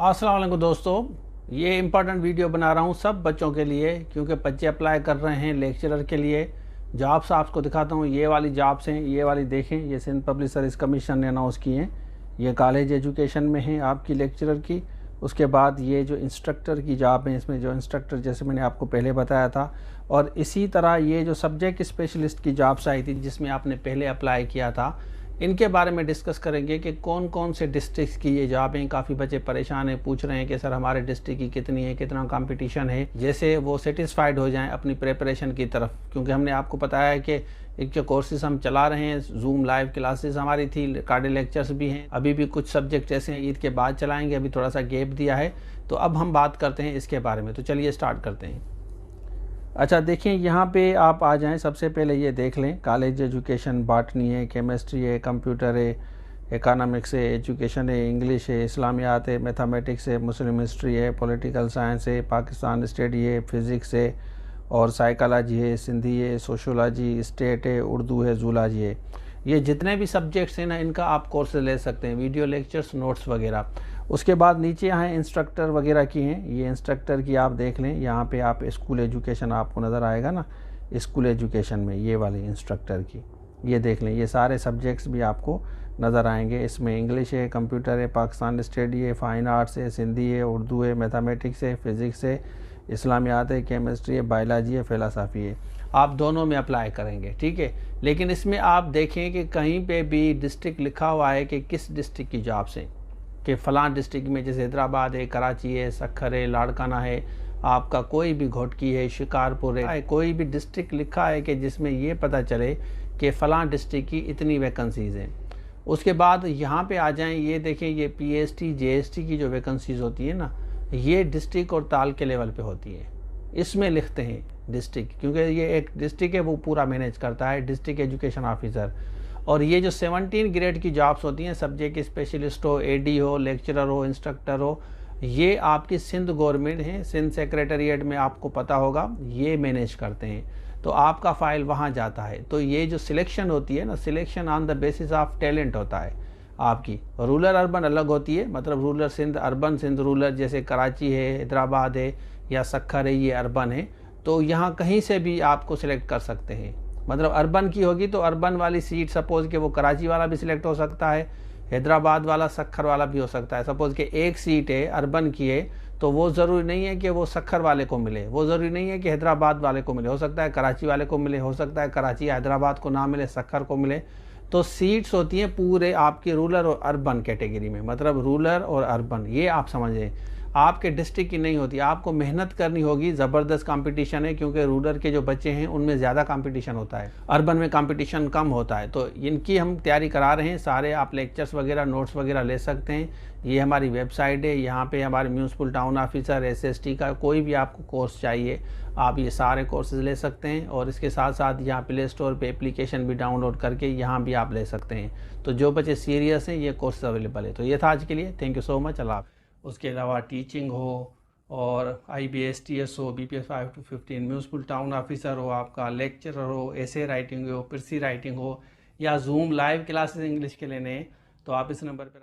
अस्सलाम वालेकुम दोस्तों, ये इम्पॉर्टेंट वीडियो बना रहा हूँ सब बच्चों के लिए, क्योंकि बच्चे अप्लाई कर रहे हैं लेक्चरर के लिए। जॉब्स आपको दिखाता हूँ, ये वाली जॉब्स हैं, ये वाली देखें, ये सिंध पब्लिक सर्विस कमीशन ने अनाउंस की हैं। ये कॉलेज एजुकेशन में है आपकी लेक्चरर की। उसके बाद ये जो इंस्ट्रक्टर की जॉब है, इसमें जो इंस्ट्रक्टर जैसे मैंने आपको पहले बताया था, और इसी तरह ये जो सब्जेक्ट स्पेशलिस्ट की जॉब्स आई थी जिसमें आपने पहले अप्लाई किया था, इनके बारे में डिस्कस करेंगे कि कौन कौन से डिस्ट्रिक्ट की ये जॉब हैं। काफ़ी बच्चे परेशान हैं, पूछ रहे हैं कि सर हमारे डिस्ट्रिक्ट की कितनी है, कितना कंपटीशन है, जैसे वो सेटिस्फाइड हो जाएं अपनी प्रिपरेशन की तरफ। क्योंकि हमने आपको बताया है कि एक जो कोर्सेज हम चला रहे हैं, जूम लाइव क्लासेस हमारी थी, रिकॉर्डेड लेक्चर्स भी हैं, अभी भी कुछ सब्जेक्ट ऐसे हैं ईद के बाद चलाएँगे, अभी थोड़ा सा गैप दिया है। तो अब हम बात करते हैं इसके बारे में, तो चलिए स्टार्ट करते हैं। अच्छा देखिए, यहाँ पे आप आ जाएं, सबसे पहले ये देख लें, कॉलेज एजुकेशन बॉटनी है, केमिस्ट्री है, कंप्यूटर है, इकोनॉमिक्स है, एजुकेशन है, इंग्लिश है, इस्लामियात है, मैथमेटिक्स है, मुस्लिम हिस्ट्री है, पॉलिटिकल साइंस है, पाकिस्तान स्टडी है, फिज़िक्स है, और साइकोलॉजी है, सिंधी है, सोशोलॉजी, स्टेट है, उर्दू है, जूलॉजी है। ये जितने भी सब्जेक्ट्स हैं ना, इनका आप कोर्स ले सकते हैं, वीडियो लेक्चर्स, नोट्स वगैरह। उसके बाद नीचे यहाँ इंस्ट्रक्टर वगैरह की हैं, ये इंस्ट्रक्टर की आप देख लें, यहाँ पे आप स्कूल एजुकेशन आपको नज़र आएगा ना, स्कूल एजुकेशन में ये वाले इंस्ट्रक्टर की ये देख लें, ये सारे सब्जेक्ट्स भी आपको नज़र आएंगे। इसमें इंग्लिश है, कंप्यूटर है, पाकिस्तान स्टडी है, फ़ाइन आर्ट्स है, सिंधी है, उर्दू है, मैथमेटिक्स है, फ़िज़िक्स है, इस्लामियात है, केमिस्ट्री है, बायोलॉजी है, फ़िलासफ़ी है। आप दोनों में अप्लाई करेंगे, ठीक है। लेकिन इसमें आप देखें कि कहीं पे भी डिस्ट्रिक्ट लिखा हुआ है कि किस डिस्ट्रिक्ट की जॉब्स हैं, कि फ़लाँ डिस्ट्रिक्ट में, जैसे हैदराबाद है, कराची है, सक्खर है, लाड़काना है, आपका कोई भी घोटकी है, शिकारपुर है, कोई भी डिस्ट्रिक्ट लिखा है कि जिसमें ये पता चले कि फ़लाँ डिस्ट्रिक्ट की इतनी वैकेंसीज़ हैं। उसके बाद यहाँ पे आ जाएं, ये देखें, ये पीएसटी जेएसटी की जो वैकेंसीज़ होती है ना, ये डिस्ट्रिक्ट और ताल के लेवल पे होती है। इसमें लिखते हैं डिस्ट्रिक्ट, क्योंकि ये एक डिस्ट्रिक्ट है, वो पूरा मैनेज करता है डिस्ट्रिक्ट एजुकेशन ऑफिसर। और ये जो 17 ग्रेड की जॉब्स होती हैं, सब्जेक्ट स्पेशलिस्ट हो, एडी हो, लेक्चरर हो, इंस्ट्रक्टर हो, ये आपकी सिंध गवर्नमेंट है, सिंध सेक्रेटरीट में आपको पता होगा, ये मैनेज करते हैं। तो आपका फ़ाइल वहाँ जाता है। तो ये जो सिलेक्शन होती है ना, selection on the basis of talent होता है आपकी। रूरल अर्बन अलग होती है, मतलब rural Sindh, urban Sindh, rural जैसे कराची है, हैदराबाद है या सक्खर है, ये अर्बन है। तो यहाँ कहीं से भी आपको सिलेक्ट कर सकते हैं। मतलब अर्बन की होगी तो अर्बन वाली सीट, सपोज़ कि वो कराची वाला भी सिलेक्ट हो सकता है, हैदराबाद वाला, सक्खर वाला भी हो सकता है। सपोज़ कि एक सीट है अर्बन की है, तो वो ज़रूरी नहीं है कि वो सक्खर वाले को मिले, वो ज़रूरी नहीं है कि हैदराबाद वाले को मिले, हो सकता है कराची वाले को मिले, हो सकता है कराची हैदराबाद को ना मिले, सक्खर को मिले। तो सीट्स होती हैं पूरे आपके रूरल और अर्बन कैटेगरी में, मतलब रूरल और अर्बन, ये आप समझें, आपके डिस्ट्रिक्ट की नहीं होती। आपको मेहनत करनी होगी, ज़बरदस्त कंपटीशन है, क्योंकि रूरल के जो बच्चे हैं उनमें ज़्यादा कंपटीशन होता है, अर्बन में कंपटीशन कम होता है। तो इनकी हम तैयारी करा रहे हैं, सारे आप लेक्चर्स वगैरह, नोट्स वगैरह ले सकते हैं। ये हमारी वेबसाइट है, यहाँ पे हमारे म्यूनसिपल टाउन ऑफिसर, एसएसटी का कोई भी आपको कोर्स चाहिए, आप ये सारे कोर्सेज ले सकते हैं। और इसके साथ साथ यहाँ प्ले स्टोर पे एप्लीकेशन भी डाउनलोड करके यहाँ भी आप ले सकते हैं। तो जो बच्चे सीरियस हैं, ये कोर्स अवेलेबल है। तो ये था आज के लिए, थैंक यू सो मच, अल्लाह। उसके अलावा टीचिंग हो, और IBSTS हो, BPS 5 to 15, municipal town officer हो, आपका लेक्चरर हो, एसे राइटिंग हो, पिरसी राइटिंग हो, या जूम लाइव क्लासेस इंग्लिश के लेने, तो आप इस नंबर पर